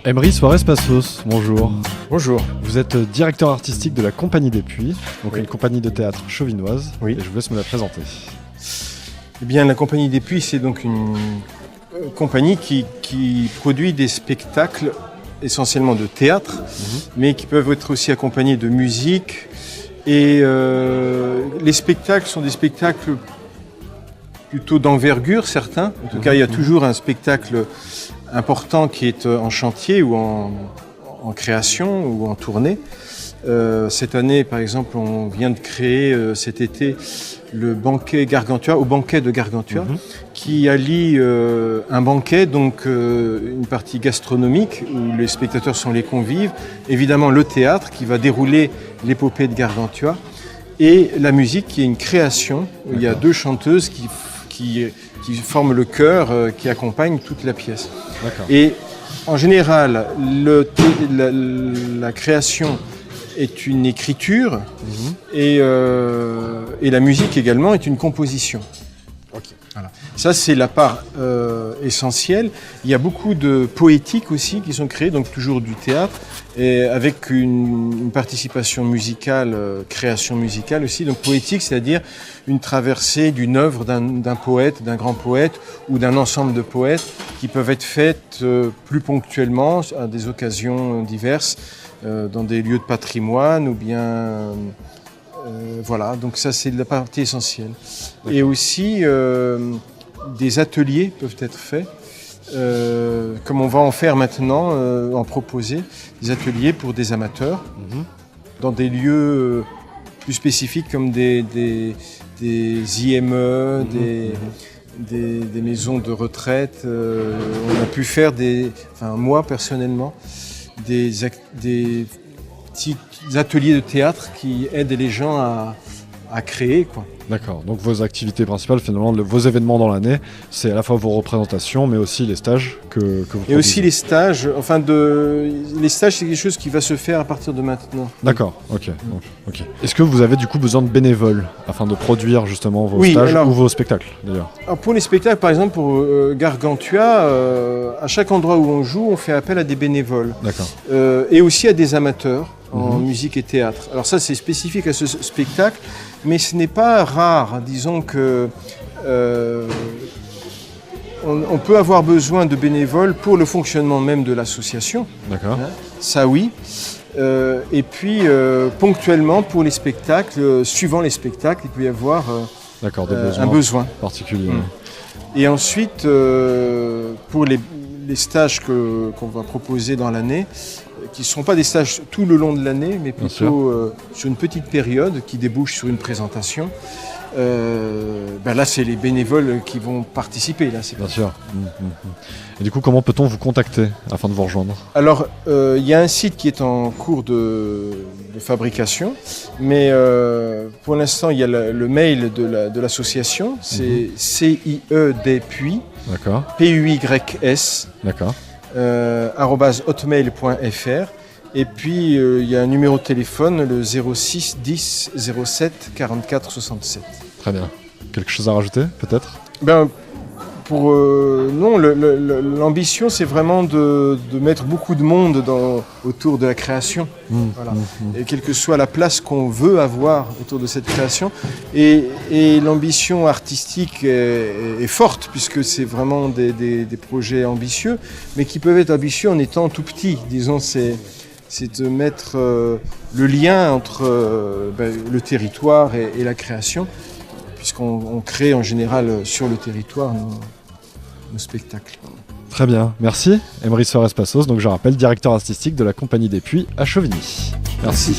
Emery Suarez Passos, bonjour. Bonjour. Vous êtes directeur artistique de la Compagnie des Puits, donc Oui. une compagnie de théâtre chauvinoise, Oui. et je vous laisse me la présenter. Eh bien, la Compagnie des Puits, c'est donc une compagnie qui produit des spectacles essentiellement de théâtre, mais qui peuvent être aussi accompagnés de musique. Et les spectacles sont des spectacles plutôt d'envergure, certains. En tout cas, il y a toujours un spectacle important qui est en chantier ou en création ou en tournée. Cette année, par exemple, on vient de créer cet été le banquet Gargantua, au banquet de Gargantua, qui allie un banquet, donc une partie gastronomique où les spectateurs sont les convives, évidemment le théâtre qui va dérouler l'épopée de Gargantua, et la musique qui est une création où il y a deux chanteuses qui forment le chœur qui accompagne toute la pièce. D'accord. Et en général, la création est une écriture et la musique également est une composition. Ok. Voilà. Ça, c'est la part essentielle. Il y a beaucoup de poétiques aussi qui sont créées, donc toujours du théâtre, et avec une participation musicale, création musicale aussi. Donc poétique, c'est-à-dire une traversée d'une œuvre d'un poète, d'un grand poète ou d'un ensemble de poètes qui peuvent être faites plus ponctuellement à des occasions diverses, dans des lieux de patrimoine ou bien... voilà, donc ça c'est la partie essentielle. Et aussi des ateliers peuvent être faits, comme on va en faire maintenant, en proposer des ateliers pour des amateurs dans des lieux plus spécifiques comme des IME, des maisons de retraite. On a pu faire moi personnellement, des petits ateliers de théâtre qui aident les gens à créer, quoi. D'accord, donc vos activités principales, finalement, vos événements dans l'année, c'est à la fois vos représentations, mais aussi les stages que vous proposez. Et aussi les stages, les stages c'est quelque chose qui va se faire à partir de maintenant. D'accord, ok. Est-ce que vous avez du coup besoin de bénévoles afin de produire justement vos Oui, stages alors- ou vos spectacles d'ailleurs? Alors pour les spectacles, par exemple pour Gargantua, à chaque endroit où on joue, on fait appel à des bénévoles. D'accord. Et aussi à des amateurs en musique et théâtre. Alors ça, c'est spécifique à ce spectacle, mais ce n'est pas rare. Disons que on peut avoir besoin de bénévoles pour le fonctionnement même de l'association. D'accord. Ça, oui. Et puis, ponctuellement, pour les spectacles, suivant les spectacles, il peut y avoir D'accord, des besoins un besoin. particuliers. Et ensuite, pour les stages qu'on va proposer dans l'année, qui ne sont pas des stages tout le long de l'année, mais plutôt sur une petite période qui débouche sur une présentation, là, c'est les bénévoles qui vont participer. Là, Bien sûr. Et du coup, comment peut-on vous contacter afin de vous rejoindre? Alors, il y a un site qui est en cours de fabrication, mais pour l'instant, il y a le mail de l'association, c'est CIEDPuis, D'accord. PUYS, D'accord. @hotmail.fr, et puis il y a un numéro de téléphone, le 06 10 07 44 67. Très bien. Quelque chose à rajouter, peut-être? Non, l'ambition, c'est vraiment de mettre beaucoup de monde autour de la création. Voilà. Et quelle que soit la place qu'on veut avoir autour de cette création. Et l'ambition artistique est forte, puisque c'est vraiment des projets ambitieux, mais qui peuvent être ambitieux en étant tout petits. Disons, c'est de mettre le lien entre le territoire et la création, puisqu'on crée en général sur le territoire nos spectacles. Très bien, merci. Emery Suarez Passos, donc je rappelle, directeur artistique de la Compagnie des Puits à Chauvigny. Merci.